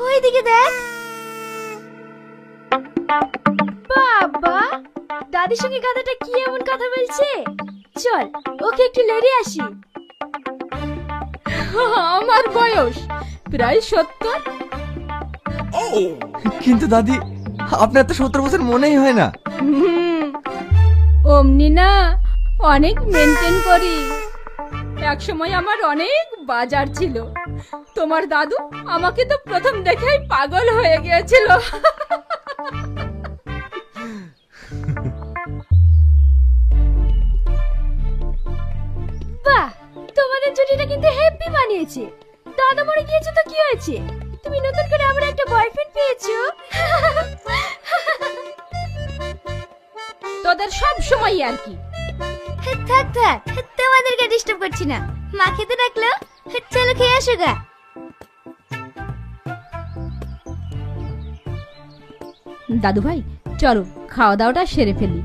ওইদিকে দেখ। বাবা, দাদির সঙ্গে গাধাটা কি এমন কথা বলছে? চল ওকে একটু লড়ে আসি। আমার বয়স প্রায় 70। কিন্তু দাদি, আপনার তো 70 বছর মনেই হয় না। অমনি না, অনেক মেনটেন করি। এক সময় আমার অনেক বাজার ছিল। তোমার দাদু আমাকে তো প্রথম দেখেই পাগল হয়ে গিয়েছিল। বাহ, তোমাদের জুটিটা কিন্তু হেভি বানিয়েছে। দাদা মরে গিয়েছে তো কি হয়েছে? তুমি নতুন করে আবার একটা বয়ফ্রেন্ড পেয়েছো। তোদের সব সময় আর কি। থাক থাক, তোমাদেরকে ডিস্টার্ব করছি না। মা খেতে ডাকলো, চলো খেয়ে আসো গা। দাদু ভাই, চলো খাওয়া দাওয়াটা সেরে ফেলি।